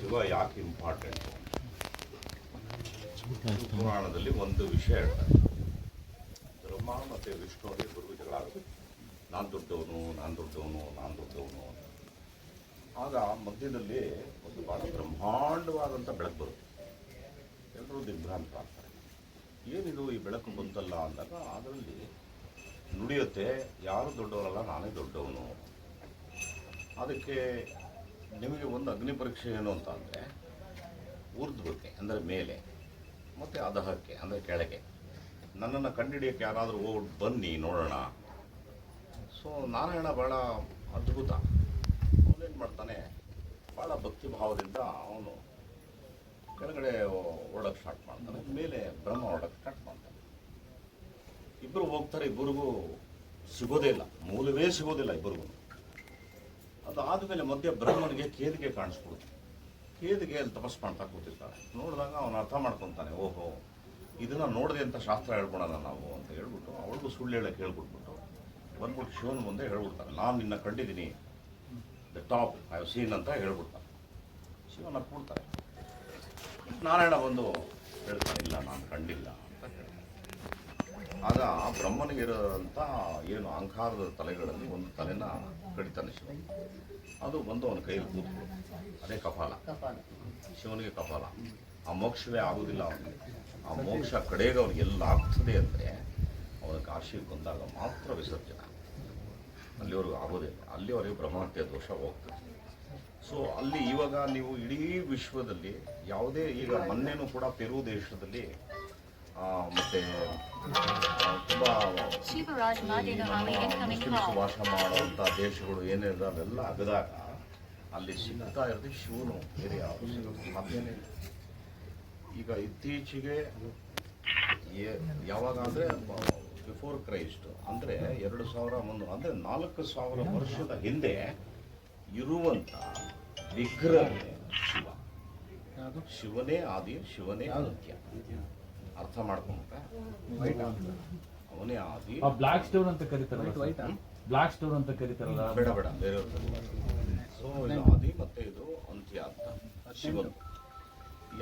ಶಿವ ಯಾಕೆ ಇಂಪಾರ್ಟೆಂಟು? ಪುರಾಣದಲ್ಲಿ ಒಂದು ವಿಷಯ ಹೇಳ್ತಾರೆ. ಬ್ರಹ್ಮ ಮತ್ತು ವಿಷ್ಣುವಿಗೆ ಗುರು ಜಗಳ ಆಗುತ್ತೆ. ನಾನು ದೊಡ್ಡವನು, ನಾನು ದೊಡ್ಡವನು, ನಾನು ದೊಡ್ಡವನು ಅಂತ. ಆಗ ಮಧ್ಯದಲ್ಲಿ ಒಂದು ಭಾಳ ಬ್ರಹ್ಮಾಂಡವಾದಂಥ ಬೆಳಕು ಬರುತ್ತೆ. ಎಲ್ಲರೂ ದಿಗ್ಭ್ರಾಂತ ಆಗ್ತಾರೆ. ಏನಿದು ಈ ಬೆಳಕು ಬಂತಲ್ಲ ಅಂದಾಗ ಅದರಲ್ಲಿ ನುಡಿಯುತ್ತೆ, ಯಾರು ದೊಡ್ಡವರಲ್ಲ, ನಾನೇ ದೊಡ್ಡವನು. ಅದಕ್ಕೆ ನಿಮಗೆ ಒಂದು ಅಗ್ನಿ ಪರೀಕ್ಷೆ ಏನು ಅಂತ ಅಂದರೆ, ಊರ್ಧ್ವಕ್ಕೆ ಅಂದರೆ ಮೇಲೆ ಮತ್ತು ಅಧಹಕ್ಕೆ ಅಂದರೆ ಕೆಳಗೆ. ನನ್ನನ್ನು ಕಂಡುಹಿಡಿಯೋಕ್ಕೆ ಯಾರಾದರೂ ಬನ್ನಿ ನೋಡೋಣ. ಸೊ ನಾರಾಯಣ ಭಾಳ ಅದ್ಭುತ. ಅವನೇನು ಮಾಡ್ತಾನೆ, ಭಾಳ ಭಕ್ತಿ ಭಾವದಿಂದ ಅವನು ಕೆಳಗಡೆ ಓಡೋಕ್ಕೆ ಸ್ಟಾರ್ಟ್ ಮಾಡ್ತಾನೆ, ಮೇಲೆ ಬ್ರಹ್ಮ ಓಡೋಕ್ಕೆ ಸ್ಟಾರ್ಟ್ ಮಾಡ್ತಾನೆ. ಇಬ್ಬರು ಹೋಗ್ತಾರೆ, ಇಬ್ಬರಿಗೂ ಸಿಗೋದೇ ಇಲ್ಲ, ಮೂಲವೇ ಸಿಗೋದಿಲ್ಲ ಇಬ್ಬರಿಗೂ. ಅದಾದಮೇಲೆ ಮಧ್ಯೆ ಬ್ರಹ್ಮನಿಗೆ ಕೇದಿಗೆ ಕಾಣಿಸ್ಬಿಡುತ್ತೆ. ಕೇದಿಗೆ ಅಲ್ಲಿ ತಪಸ್ ಮಾಡ್ತಾ ಕೂತಿರ್ತಾನೆ. ನೋಡಿದಾಗ ಅವನು ಅರ್ಥ ಮಾಡ್ಕೊತಾನೆ, ಓಹೋ ಇದನ್ನು ನೋಡಿದೆ ಅಂತ ಶಾಸ್ತ್ರ ಹೇಳ್ಕೊಳೋಣ ನಾವು ಅಂತ ಹೇಳ್ಬಿಟ್ಟು ಅವಳಿಗೂ ಸುಳ್ಳು ಹೇಳಕ್ಕೆ ಹೇಳ್ಬಿಟ್ಬಿಟ್ಟು ಬಂದ್ಬಿಟ್ಟು ಶಿವನ ಮುಂದೆ ಹೇಳ್ಬಿಡ್ತಾನೆ, ನಾನು ನಿನ್ನ ಕಂಡಿದ್ದೀನಿ, the top I have seen ಅಂತ ಹೇಳ್ಬಿಡ್ತಾನೆ. ಶಿವನ ಕೂಡ್ತಾರೆ. ನಾರಾಯಣ ಬಂದು ಹೇಳ್ತಾನೆ, ಇಲ್ಲ ನಾನು ಕಂಡಿಲ್ಲ ಅಂತ ಹೇಳ್ತಾನೆ. ಆಗ ಬ್ರಹ್ಮನಿಗಿರೋಂಥ ಏನು ಅಹಂಕಾರದ ತಲೆಗಳಲ್ಲಿ ಒಂದು ತಲೆನ ಕಡಿತಾನೆ ಶಿವ. ಅದು ಬಂದು ಅವನ ಕೈಯಲ್ಲಿ ಕೂತ್ಕೊಳ್ಳು. ಅದೇ ಕಪಾಲ. ಶಿವನಿಗೆ ಕಪಾಲ. ಆ ಮೋಕ್ಷವೇ ಆಗೋದಿಲ್ಲ ಅವನಿಗೆ. ಆ ಮೋಕ್ಷ ಕಡೆಗೆ ಅವನಿಗೆ ಎಲ್ಲ ಆಗ್ತದೆ ಅಂದರೆ ಅವನ ಕಾಶಿಗೆ ಬಂದಾಗ ಮಾತ್ರ ವಿಸರ್ಜನೆ. ಅಲ್ಲಿವರೆಗೂ ಆಗೋದಿಲ್ಲ. ಅಲ್ಲಿವರೆಗೂ ಬ್ರಹ್ಮಹತ್ಯೆ ದೋಷ ಹೋಗ್ತದೆ. ಸೊ ಅಲ್ಲಿ ಇವಾಗ ನೀವು ಇಡೀ ವಿಶ್ವದಲ್ಲಿ ಯಾವುದೇ, ಈಗ ಮೊನ್ನೆನೂ ಕೂಡ ಪೆರು ದೇಶದಲ್ಲಿ ಮತ್ತೆ ತುಂಬ ಮುಸ್ಲಿಮ್ಸ್ ವಾಸ ಮಾಡುವಂಥ ದೇಶಗಳು ಏನಿದೆ ಅವೆಲ್ಲ ಅಗದಾಗ ಅಲ್ಲಿ ಸಿಗ್ತಾ ಇರೋದು ಶಿವನು, ಬೇರೆ ಯಾವುದು ಸಿಗೋದು ಸಾಧ್ಯನೇ ಇಲ್ಲ. ಈಗ ಇತ್ತೀಚೆಗೆ ಯಾವಾಗ ಅಂದರೆ ಬಿಫೋರ್ ಕ್ರೈಸ್ಟ್ ಅಂದರೆ 2001 ಅಂದರೆ 4000 ವರ್ಷದ ಹಿಂದೆ ಇರುವಂಥ ವಿಗ್ರಹ ಶಿವ. ಶಿವನೇ ಆದಿ, ಶಿವನೇ ಅಂತ್ಯ. ಅರ್ಥ ಮಾಡ್ಕೊಂಡ್ರೆ ಅವನೇ ಆದಿ. ಬ್ಲಾಕ್ ಸ್ಟೋನ್ ಅಂತ ಕರೀತಾರಲ್ಲ, ಬ್ಲಾಕ್ ಸ್ಟೋನ್ ಅಂತ ಕರೀತಾರಲ್ಲ, ಬೇಡ ಬೇಡ ಬೇರೆಯವ್ರ. ಸೊ ಇದು ಆದಿ ಮತ್ತೆ ಇದು ಅಂತ್ಯ ಅಂತ ಶಿವನು.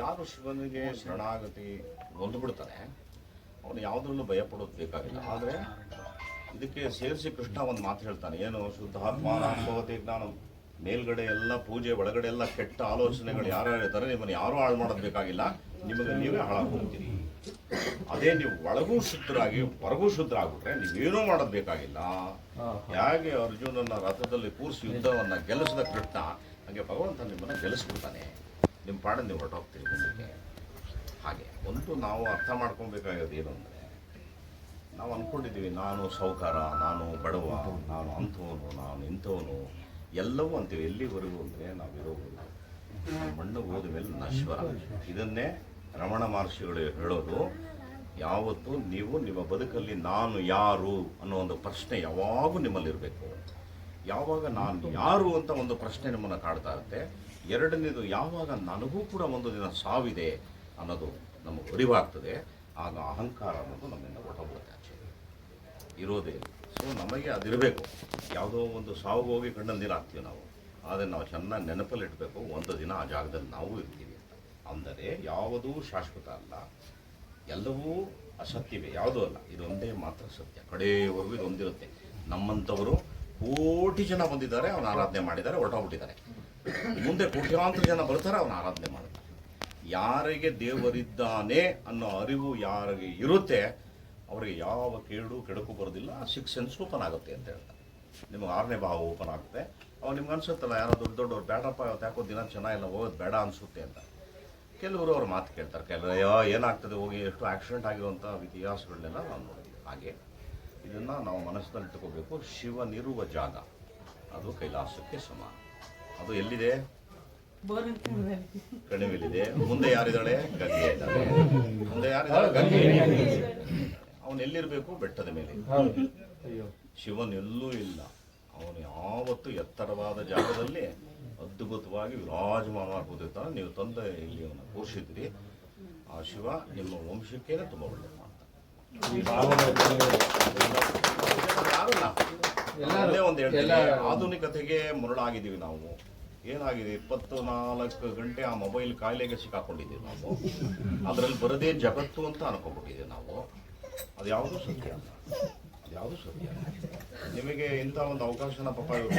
ಯಾರು ಶಿವನಿಗೆ ಶರಣಾಗತಿ ಹೊಂದ್ಬಿಡ್ತಾನೆ ಅವನು ಯಾವುದ್ರಲ್ಲೂ ಭಯ ಪಡೋದು ಬೇಕಾಗಿಲ್ಲ. ಆದರೆ ಇದಕ್ಕೆ ಸೇರಿಸಿ ಕೃಷ್ಣ ಒಂದು ಮಾತು ಹೇಳ್ತಾನೆ, ಏನು ಶುದ್ಧಾತ್ಮಾನಾಂಭವತಿ ಜ್ಞಾನ. ಮೇಲ್ಗಡೆ ಎಲ್ಲ ಪೂಜೆ, ಒಳಗಡೆ ಎಲ್ಲ ಕೆಟ್ಟ ಆಲೋಚನೆಗಳು ಯಾರ್ಯಾರು ಇರ್ತಾರೆ ನಿಮ್ಮನ್ನು ಯಾರೂ ಹಾಳು ಮಾಡೋದು ಬೇಕಾಗಿಲ್ಲ, ನಿಮಗೆ ನೀವೇ ಹಾಳಾಗಿ ಹೋಗ್ತೀರಿ. ಅದೇ ನೀವು ಒಳಗೂ ಶುದ್ಧರಾಗಿ ಹೊರಗೂ ಶುದ್ಧರಾಗ್ಬಿಟ್ರೆ ನೀವೇನೂ ಮಾಡೋದು ಬೇಕಾಗಿಲ್ಲ. ಹೇಗೆ ಅರ್ಜುನನ ರಥದಲ್ಲಿ ಕೂರಿಸಿ ಯುದ್ಧವನ್ನು ಗೆಲ್ಲಿಸಿದ ಕೃಷ್ಣ, ಹಾಗೆ ಭಗವಂತ ನಿಮ್ಮನ್ನು ಗೆಲ್ಲಿಸ್ಬಿಡ್ತಾನೆ. ನಿಮ್ಮ ಪಾಡನ್ನು ನೀವು ಹೊರಟೋಗ್ತೀರಿ ಮುಂದಕ್ಕೆ. ಹಾಗೆ ಒಂದು ನಾವು ಅರ್ಥ ಮಾಡ್ಕೊಬೇಕಾಗೋದು ಏನು ಅಂದರೆ, ನಾವು ಅಂದ್ಕೊಂಡಿದ್ದೀವಿ ನಾನು ಸೌಕಾರ, ನಾನು ಬಡವ, ನಾನು ಅಂಥವನು, ನಾನು ಇಂಥವನು ಎಲ್ಲವೂ ಅಂತೀವಿ. ಎಲ್ಲಿವರೆಗೂ ಅಂದರೆ ನಾವಿರೋದು ಮಣ್ಣು ಹೋದ ಮೇಲೆ ನಶ್ವರ. ಇದನ್ನೇ ರಮಣ ಮಹರ್ಷಿಗಳು ಹೇಳೋದು, ಯಾವತ್ತೂ ನೀವು ನಿಮ್ಮ ಬದುಕಲ್ಲಿ ನಾನು ಯಾರು ಅನ್ನೋ ಒಂದು ಪ್ರಶ್ನೆ ಯಾವಾಗೂ ನಿಮ್ಮಲ್ಲಿರಬೇಕು. ಯಾವಾಗ ನಾನು ಯಾರು ಅಂತ ಒಂದು ಪ್ರಶ್ನೆ ನಿಮ್ಮನ್ನು ಕಾಡ್ತಾ ಇರುತ್ತೆ. ಎರಡನೇದು, ಯಾವಾಗ ನನಗೂ ಕೂಡ ಒಂದು ದಿನ ಸಾವಿದೆ ಅನ್ನೋದು ನಮಗೆ ಅರಿವಾಗ್ತದೆ, ಆಗ ಅಹಂಕಾರ ಅನ್ನೋದು ನಮ್ಮಿಂದ ಹೊರಟೋಗ್ಬಿಡುತ್ತೆ, ಆಚೆ ಇರೋದೇ. ಸೊ ನಮಗೆ ಅದಿರಬೇಕು. ಯಾವುದೋ ಒಂದು ಸಾವು ಹೋಗಿ ಕಣ್ಣಲ್ಲಿ ನೀರು ಹಾಕ್ತೀವಿ ನಾವು, ಆದರೆ ನಾವು ಚೆನ್ನಾಗಿ ನೆನಪಲ್ಲಿ ಇಡಬೇಕು, ಒಂದು ದಿನ ಆ ಜಾಗದಲ್ಲಿ ನಾವು ಇರ್ತೀವಿ ಅಂತ. ಅಂದರೆ ಯಾವುದೂ ಶಾಶ್ವತ ಅಲ್ಲ, ಎಲ್ಲವೂ ಅಸತ್ಯವೇ, ಯಾವುದೂ ಅಲ್ಲ, ಇದೊಂದೇ ಮಾತ್ರ ಸತ್ಯ. ಕಡೆಯವರೆಗೂ ಇದೊಂದಿರುತ್ತೆ. ನಮ್ಮಂಥವರು ಕೋಟಿ ಜನ ಬಂದಿದ್ದಾರೆ, ಅವನ ಆರಾಧನೆ ಮಾಡಿದ್ದಾರೆ, ಹೊರಟೋಗ್ಬಿಟ್ಟಿದ್ದಾರೆ. ಮುಂದೆ ಕೋಟ್ಯಾಂತರ ಜನ ಬರ್ತಾರೆ, ಅವನ ಆರಾಧನೆ ಮಾಡ್ತಾರೆ. ಯಾರಿಗೆ ದೇವರಿದ್ದಾನೆ ಅನ್ನೋ ಅರಿವು ಯಾರಿಗೆ ಇರುತ್ತೆ ಅವರಿಗೆ ಯಾವ ಕೆಡುಕು ಬರೋದಿಲ್ಲ. 6 ಸೆನ್ಸ್ ಓಪನ್ ಆಗುತ್ತೆ ಅಂತ ಹೇಳ್ತಾರೆ. ನಿಮಗೆ 6ನೇ ಭಾವ ಓಪನ್ ಆಗುತ್ತೆ. ಅವಾಗ ನಿಮ್ಗೆ ಅನ್ಸುತ್ತಲ್ಲ, ಯಾರೋ ದೊಡ್ಡವ್ರು ಬೇಡಪ್ಪ ಇವತ್ತು ಯಾಕೋ ದಿನ ಚೆನ್ನಾಗಿಲ್ಲ, ಹೋಗೋದು ಬೇಡ ಅನಿಸುತ್ತೆ ಅಂತ. ಕೆಲವರು ಅವ್ರ ಮಾತು ಕೇಳ್ತಾರೆ, ಕೆಲವರು ಏನಾಗ್ತದೆ ಹೋಗಿ, ಎಷ್ಟು ಆಕ್ಸಿಡೆಂಟ್ ಆಗಿರುವಂಥ ಇತಿಹಾಸಗಳನ್ನೆಲ್ಲ ನಾವು ನೋಡಿದ್ವಿ. ಹಾಗೆ ಇದನ್ನು ನಾವು ಮನಸ್ಸಿನಲ್ಲಿ ಇಟ್ಕೋಬೇಕು. ಶಿವನಿರುವ ಜಾಗ ಅದು ಕೈಲಾಸಕ್ಕೆ ಸಮಾನ. ಅದು ಎಲ್ಲಿದೆ? ಕಣಿವೆಲಿದೆ. ಮುಂದೆ ಯಾರಿದ್ದಾಳೆ? ಗಂಗೆ ಇದ್ದಾಳೆ. ಮುಂದೆ ಯಾರಿದ್ದಾಳೆ? ಗಂಗೆ. ಅವನು ಎಲ್ಲಿರಬೇಕು? ಬೆಟ್ಟದ ಮೇಲೆ. ಶಿವನ್ ಎಲ್ಲೂ ಇಲ್ಲ. ಅವನು ಯಾವತ್ತೂ ಎತ್ತರವಾದ ಜಾಗದಲ್ಲಿ ಅದ್ಭುತವಾಗಿ ವಿರಾಜಮಾನ ಕೂತಿರ್ತಾನೆ. ನೀವು ತಂದೆ ಇಲ್ಲಿ ಅವನ್ನ ಕೂರಿಸಿದ್ರಿ. ಆ ಶಿವ ನಿಮ್ಮ ವಂಶಕ್ಕೇನೆ ತುಂಬ ಒಳ್ಳೆಯದು ಮಾಡ್ತಾನೆ. ಯಾರಲ್ಲ, ಒಂದು ಹೇಳ್ತೀನಿ, ಆಧುನಿಕತೆಗೆ ಮರಳಾಗಿದ್ದೀವಿ ನಾವು. ಏನಾಗಿದೆ 24 ಗಂಟೆ ಆ ಮೊಬೈಲ್ ಕಾಯಿಲೆಗೆ ಸಿಕ್ಕಾಕೊಂಡಿದ್ದೀವಿ ನಾವು. ಅದರಲ್ಲಿ ಬರದೇ ಜಗತ್ತು ಅಂತ ಅನ್ಕೊಂಡ್ಬಿಟ್ಟಿದ್ದೀವಿ ನಾವು. ಅದು ಯಾವುದೂ ಸತ್ಯ ಅಲ್ಲ, ಅದು ಯಾವುದೂ ಸತ್ಯ ಅಲ್ಲ. ನಿಮಗೆ ಇಂಥ ಒಂದು ಅವಕಾಶನ ಪಾಪ